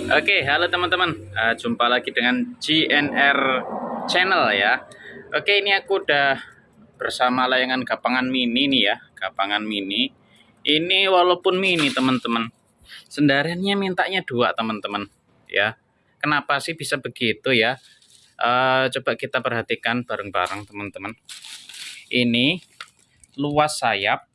Oke, halo teman-teman. Jumpa lagi dengan GNR Channel ya. Oke, ini aku udah bersama layangan gapangan mini nih ya, gapangan mini. Ini walaupun mini teman-teman, sendarannya mintanya 2 teman-teman ya. Kenapa sih bisa begitu ya? Coba kita perhatikan bareng-bareng teman-teman. Ini luas sayap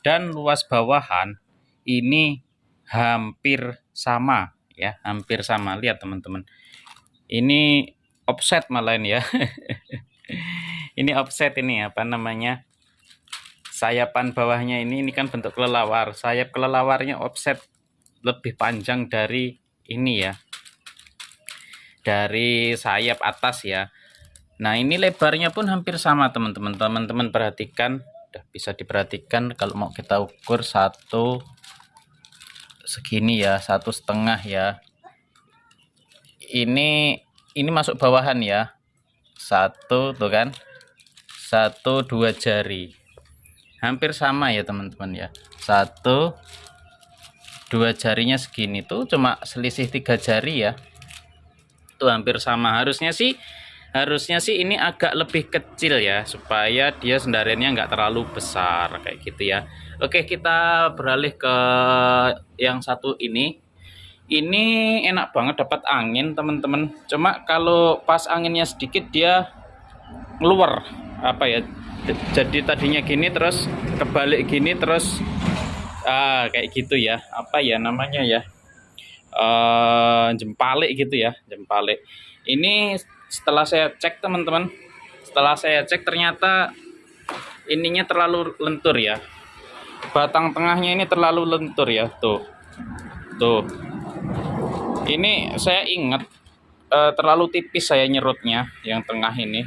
dan luas bawahan ini hampir sama ya, hampir sama. Lihat teman-teman, ini offset malah ini ya. Ini offset, ini apa namanya, sayapan bawahnya ini kan bentuk kelelawar, sayap kelelawarnya offset lebih panjang dari ini ya, dari sayap atas ya. Nah ini lebarnya pun hampir sama teman-teman. Teman-teman perhatikan, udah bisa diperhatikan. Kalau mau kita ukur satu segini ya, 1,5 ya. Ini masuk bawahan ya, satu tuh kan, 1 2 jari hampir sama ya teman-teman ya. 1 2 jarinya segini tuh, cuma selisih 3 jari ya, itu hampir sama. Harusnya sih ini agak lebih kecil ya, supaya dia sendarannya nggak terlalu besar kayak gitu ya. Oke, kita beralih ke yang satu ini. Ini enak banget dapat angin teman-teman, cuma kalau pas anginnya sedikit dia keluar apa ya, jadi tadinya gini terus kebalik gini terus kayak gitu ya, apa ya namanya ya, jempalik gitu ya, jempalik. Ini setelah saya cek teman-teman, setelah saya cek ternyata ininya terlalu lentur ya, batang tengahnya ini terlalu lentur ya. Tuh ini saya ingat terlalu tipis saya nyerutnya yang tengah ini.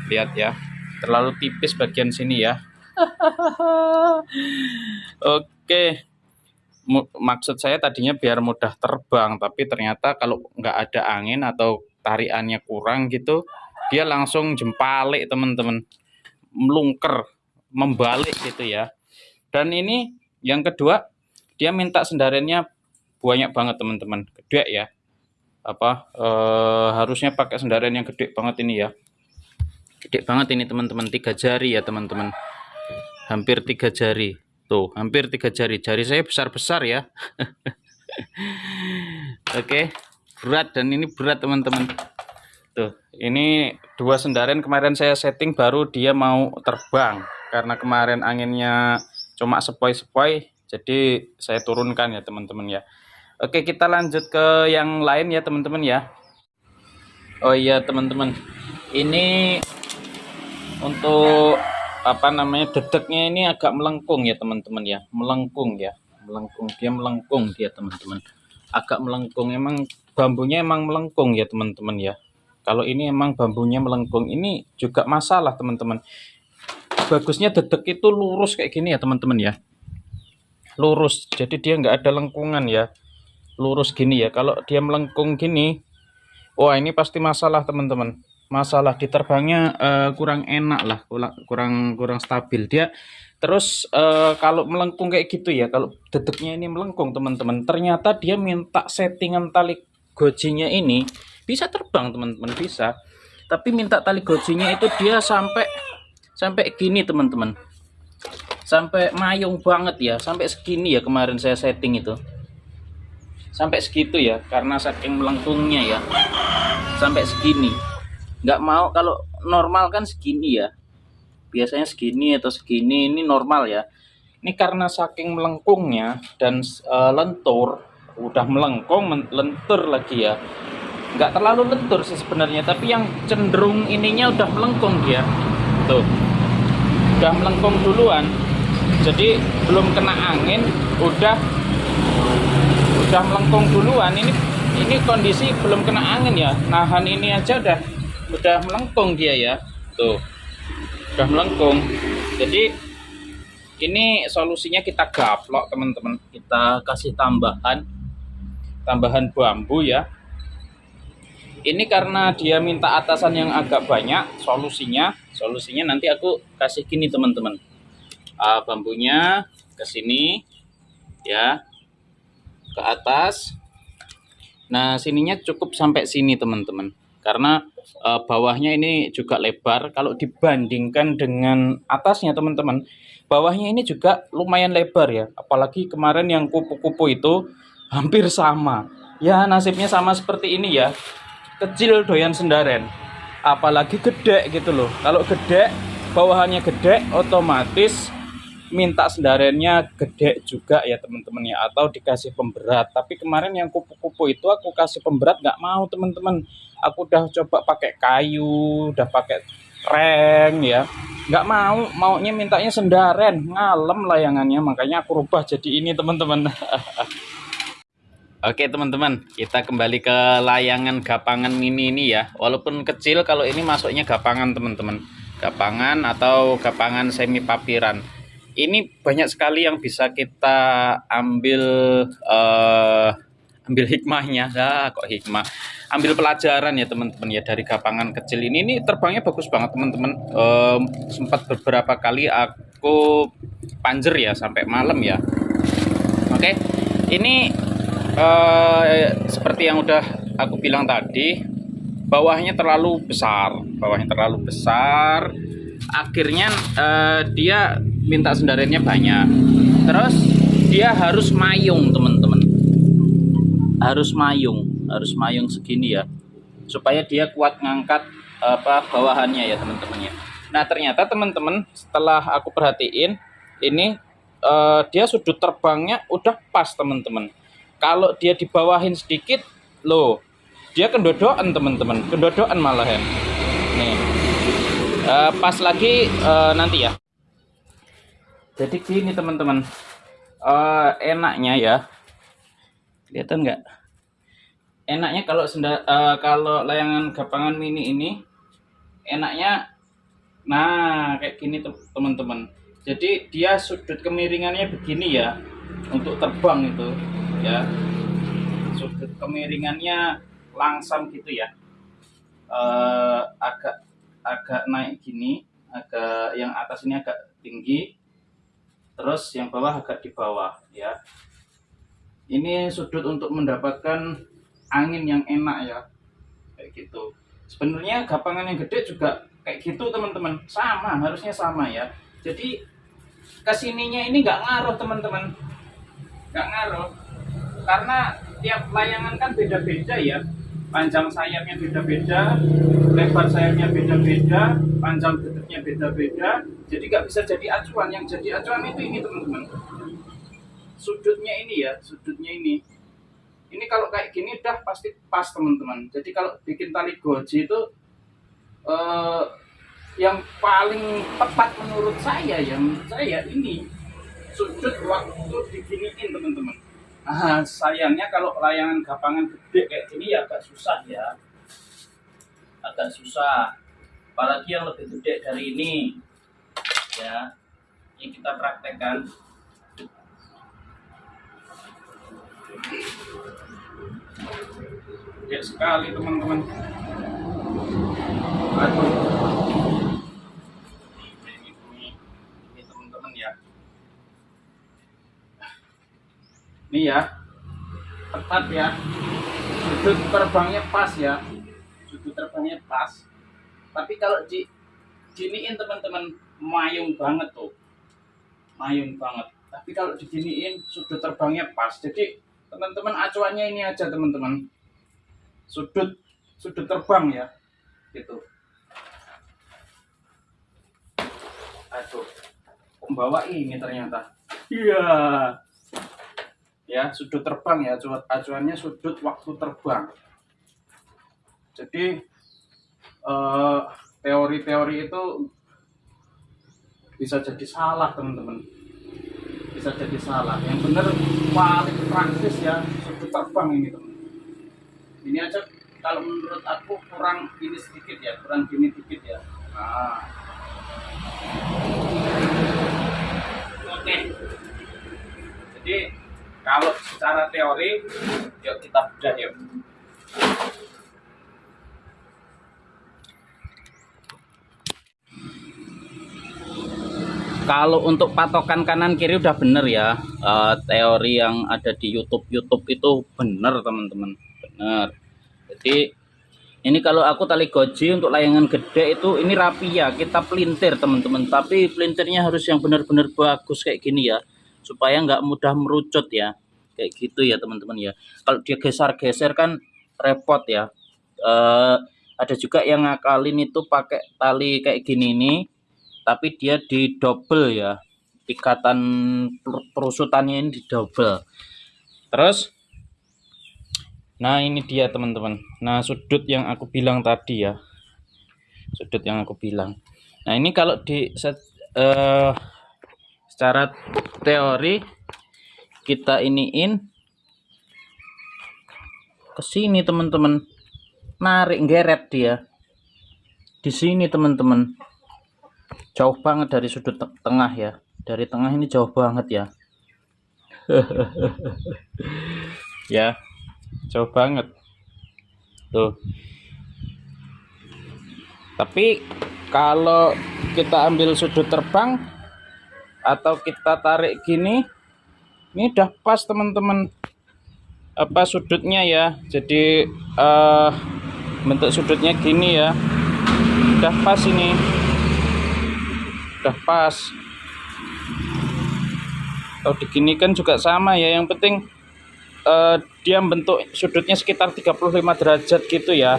Lihat ya, terlalu tipis bagian sini ya. Oke, maksud saya tadinya biar mudah terbang, tapi ternyata kalau nggak ada angin atau tariannya kurang gitu, dia langsung jempalik teman-teman, melungker, membalik gitu ya. Dan ini yang kedua, dia minta sendarannya banyak banget teman-teman, gede ya. Harusnya pakai sendaran yang gede banget ini ya, gede banget ini teman-teman, 3 jari ya teman-teman, hampir 3 jari tuh, hampir 3 jari. Jari saya besar-besar ya. Oke, berat, dan ini berat teman-teman. Tuh, ini 2 sendaran kemarin saya setting baru dia mau terbang, karena kemarin anginnya cuma sepoi-sepoi, jadi saya turunkan ya teman-teman ya. Oke, kita lanjut ke yang lain ya teman-teman ya. Oh iya teman-teman, ini untuk apa namanya, dedeknya ini agak melengkung ya teman-teman ya, melengkung ya, melengkung dia teman-teman, agak melengkung. Emang bambunya emang melengkung ya teman-teman ya. Kalau ini emang bambunya melengkung, ini juga masalah teman-teman. Bagusnya dedek itu lurus kayak gini ya teman-teman ya, lurus, jadi dia nggak ada lengkungan ya, lurus gini ya. Kalau dia melengkung gini, wah ini pasti masalah teman-teman, masalah diterbangnya kurang enak lah, kurang stabil dia. Terus kalau melengkung kayak gitu ya, kalau dedeknya ini melengkung teman-teman, ternyata dia minta settingan tali gojinya ini bisa terbang teman-teman, bisa, tapi minta tali gojinya itu dia sampai gini teman-teman, sampai mayung banget ya, sampai segini ya. Kemarin saya setting itu sampai segitu ya, karena saking melengkungnya ya, sampai segini. Nggak mau, kalau normal kan segini ya, biasanya segini atau segini, ini normal ya. Ini karena saking melengkungnya dan lentur, udah melengkung lentur lagi ya. Nggak terlalu lentur sih sebenarnya, tapi yang cenderung ininya udah melengkung dia tuh, udah melengkung duluan, jadi belum kena angin udah melengkung duluan. Ini kondisi belum kena angin ya, nahan ini aja udah melengkung dia ya, tuh udah melengkung. Jadi ini solusinya kita gaplok teman-teman, kita kasih tambahan bambu ya. Ini karena dia minta atasan yang agak banyak, solusinya nanti aku kasih gini teman-teman, bambunya ke sini ya, ke atas. Nah, sininya cukup sampai sini teman-teman. Karena bawahnya ini juga lebar. Kalau dibandingkan dengan atasnya teman-teman, bawahnya ini juga lumayan lebar ya. Apalagi kemarin yang kupu-kupu itu hampir sama. Ya nasibnya sama seperti ini ya. Kecil doyan sendaren. Apalagi gede gitu loh. Kalau gede, bawahannya gede, otomatis minta sendarannya gede juga ya teman-teman ya, atau dikasih pemberat. Tapi kemarin yang kupu-kupu itu aku kasih pemberat nggak mau teman-teman. Aku udah coba pakai kayu, udah pakai reng ya, nggak mau, maunya mintanya sendaren, ngalem layangannya, makanya aku rubah jadi ini teman-teman. Oke teman-teman, kita kembali ke layangan gapangan mini ini ya. Walaupun kecil, kalau ini masuknya gapangan teman-teman, gapangan atau gapangan semi papiran. Ini banyak sekali yang bisa kita ambil ambil hikmahnya. Kok hikmah, ambil pelajaran ya teman-teman ya dari gapangan kecil ini. Ini terbangnya bagus banget teman-teman. Sempat beberapa kali aku panjer ya sampai malam ya. Oke, ini seperti yang udah aku bilang tadi, bawahnya terlalu besar, akhirnya dia minta sendarannya banyak. Terus dia harus mayung teman-teman, harus mayung segini ya, supaya dia kuat ngangkat bawahannya ya teman-teman ya. Nah ternyata teman-teman, setelah aku perhatiin ini, dia sudut terbangnya udah pas teman-teman. Kalau dia dibawahin sedikit, loh, dia kendodoan teman-teman, kendodoan malahan. Nih, pas lagi nanti ya. Jadi gini teman-teman, enaknya ya, kelihatan nggak? Enaknya kalau layangan gapangan mini ini, enaknya, nah kayak gini teman-teman. Jadi dia sudut kemiringannya begini ya, untuk terbang itu ya, sudut kemiringannya langsam gitu ya, agak naik gini, agak yang atas ini agak tinggi, terus yang bawah agak di bawah ya. Ini sudut untuk mendapatkan angin yang enak ya, kayak gitu. Sebenarnya gapangan yang gede juga kayak gitu teman-teman, harusnya sama ya. Jadi kesininya ini nggak ngaruh teman-teman, nggak ngaruh, karena tiap layangan kan beda-beda ya, panjang sayapnya beda-beda, lebar sayapnya beda-beda, panjang gedeknya beda-beda, jadi nggak bisa jadi acuan. Yang jadi acuan itu ini teman-teman, sudutnya ini kalau kayak gini udah pasti pas teman-teman. Jadi kalau bikin tali goji itu yang paling tepat menurut saya ini sudut waktu diginiin teman-teman. Nah, sayangnya kalau layangan gapangan gede kayak gini ya agak susah ya, apalagi yang lebih gede dari ini ya. Ini kita praktekkan. Gede sekali teman-teman. Aduh, ini teman-teman ya. Ini ya, tepat ya, sudut terbangnya pas ya, tapi kalau diginiin teman-teman, mayung banget tuh, tapi kalau diginiin sudut terbangnya pas. Jadi teman-teman acuannya ini aja teman-teman, sudut terbang ya gitu. Aduh, pembawa ini ternyata iya ya, sudut terbang ya, acuannya sudut waktu terbang. Jadi teori-teori itu bisa jadi salah teman-teman, bisa jadi salah. Yang benar paling praktis ya sudut terbang ini teman. Ini aja kalau menurut aku kurang ini sedikit ya, kurang gini dikit ya. Nah, oke. Jadi kalau secara teori, yuk kita bedah yuk. Kalau untuk patokan kanan kiri udah bener ya, teori yang ada di YouTube itu bener teman-teman, bener. Jadi ini kalau aku tali goji untuk layangan gede itu ini rapi ya, kita pelintir teman-teman. Tapi pelintirnya harus yang benar-benar bagus kayak gini ya, supaya nggak mudah merucut ya, kayak gitu ya teman-teman ya. Kalau dia geser-geser kan repot ya. Ada juga yang ngakalin itu pakai tali kayak gini nih, tapi dia di double ya, ikatan perusutannya ini di double. Terus nah ini dia teman-teman. Nah sudut yang aku bilang tadi ya, sudut yang aku bilang. Nah ini kalau secara teori kita iniin ke sini teman-teman, narik geret dia di sini teman-teman, jauh banget dari sudut tengah ya, dari tengah ini jauh banget ya. Ya jauh banget tuh. Tapi kalau kita ambil sudut terbang atau kita tarik gini, ini udah pas teman-teman, apa sudutnya ya. Jadi bentuk sudutnya gini ya, udah pas ini, udah pas. Kalau diginikan juga sama ya, yang penting dia bentuk sudutnya sekitar 35 derajat gitu ya.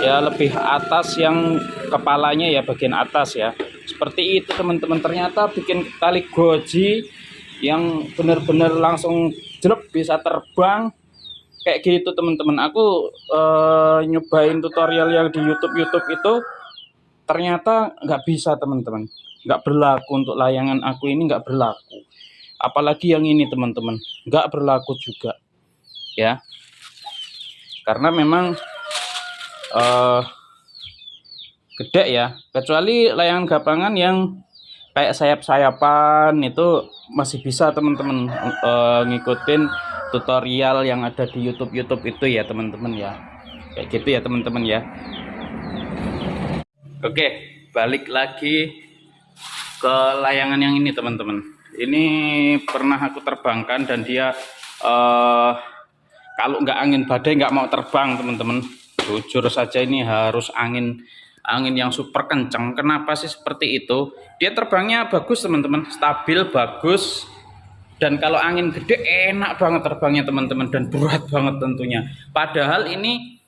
Ya lebih atas yang kepalanya ya, bagian atas ya. Seperti itu teman-teman. Ternyata bikin tali goji yang benar-benar langsung jelek bisa terbang kayak gitu teman-teman. Aku nyobain tutorial yang di YouTube itu ternyata nggak bisa teman-teman, nggak berlaku untuk layangan aku ini, nggak berlaku. Apalagi yang ini teman-teman, nggak berlaku juga ya, karena memang gede ya. Kecuali layangan gapangan yang kayak sayap-sayapan itu masih bisa teman-teman ngikutin tutorial yang ada di YouTube itu ya teman-teman ya, kayak gitu ya teman-teman ya. Oke, balik lagi ke layangan yang ini teman-teman. Ini pernah aku terbangkan dan dia kalau nggak angin badai nggak mau terbang teman-teman. Jujur saja ini harus angin yang super kencang. Kenapa sih seperti itu? Dia terbangnya bagus teman-teman, stabil bagus. Dan kalau angin gede enak banget terbangnya teman-teman, dan berat banget tentunya. Padahal ini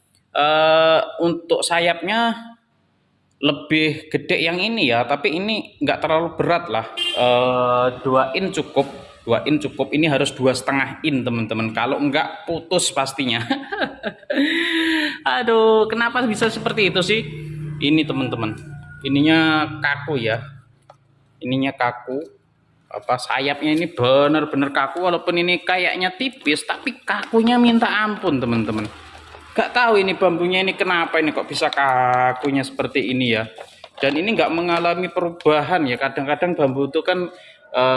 untuk sayapnya lebih gede yang ini ya, tapi ini nggak terlalu berat lah. 2 in cukup, 2 in cukup. Ini harus 2,5 in teman-teman, kalau nggak putus pastinya. Aduh, kenapa bisa seperti itu sih? Ini teman-teman, ininya kaku ya, ininya kaku, apa sayapnya ini benar-benar kaku. Walaupun ini kayaknya tipis, tapi kakunya minta ampun teman-teman. Gak tahu ini bambunya ini kenapa ini kok bisa kakunya seperti ini ya. Dan ini nggak mengalami perubahan ya. Kadang-kadang bambu itu kan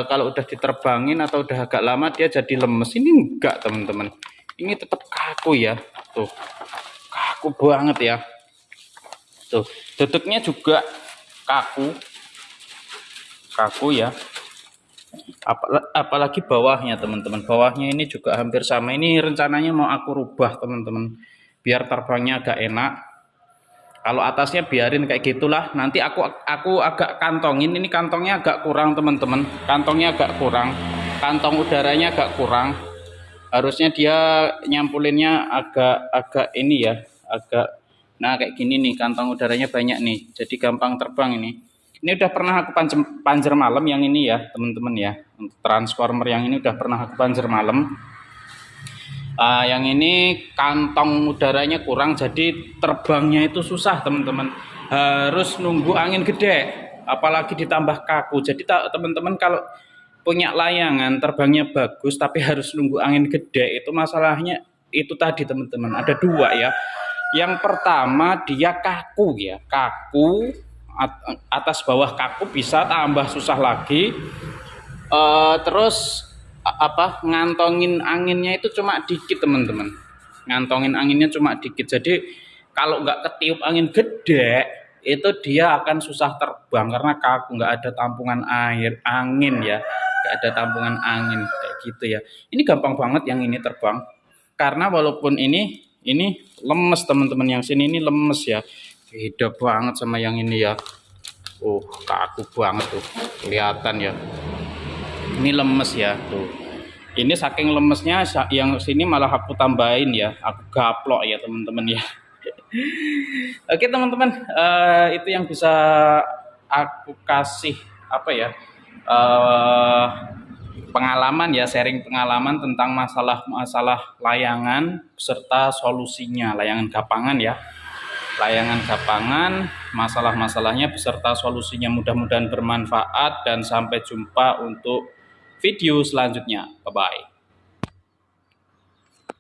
kalau udah diterbangin atau udah agak lama dia jadi lemes. Ini enggak teman-teman, ini tetap kaku ya. Tuh, kaku banget ya. Tuh, duduknya juga kaku ya. Apalagi bawahnya teman-teman, bawahnya ini juga hampir sama. Ini rencananya mau aku rubah teman-teman, biar terbangnya agak enak. Kalau atasnya biarin kayak gitulah. Nanti aku agak kantongin. Ini kantongnya agak kurang teman-teman, kantongnya agak kurang, kantong udaranya agak kurang. Harusnya dia nyampulinnya agak ini ya, agak, nah kayak gini nih, kantong udaranya banyak nih, jadi gampang terbang ini. Ini udah pernah aku panjer malam yang ini ya teman-teman ya. Untuk transformer yang ini udah pernah aku panjer malam. Yang ini kantong udaranya kurang, jadi terbangnya itu susah teman-teman, harus nunggu angin gede, apalagi ditambah kaku. Jadi teman-teman kalau punya layangan terbangnya bagus tapi harus nunggu angin gede, itu masalahnya itu tadi teman-teman, ada 2 ya. Yang pertama dia kaku ya, kaku, atas bawah kaku, bisa tambah susah lagi. Terus ngantongin anginnya itu cuma dikit teman-teman, ngantongin anginnya cuma dikit. Jadi kalau nggak ketiup angin gede itu dia akan susah terbang karena kaku, nggak ada tampungan angin ya, nggak ada tampungan angin kayak gitu ya. Ini gampang banget yang ini terbang, karena walaupun ini lemes teman-teman, yang sini ini lemes ya, beda banget sama yang ini ya. Kaku banget tuh, kelihatan ya, ini lemes ya tuh. Ini saking lemesnya, yang sini malah aku tambahin ya, aku gaplok ya teman-teman ya. Oke teman-teman, itu yang bisa aku kasih apa ya, pengalaman ya, sharing pengalaman tentang masalah layangan serta solusinya, layangan gapangan ya, layangan gapangan, masalah-masalahnya beserta solusinya. Mudah-mudahan bermanfaat dan sampai jumpa untuk video selanjutnya. Bye bye.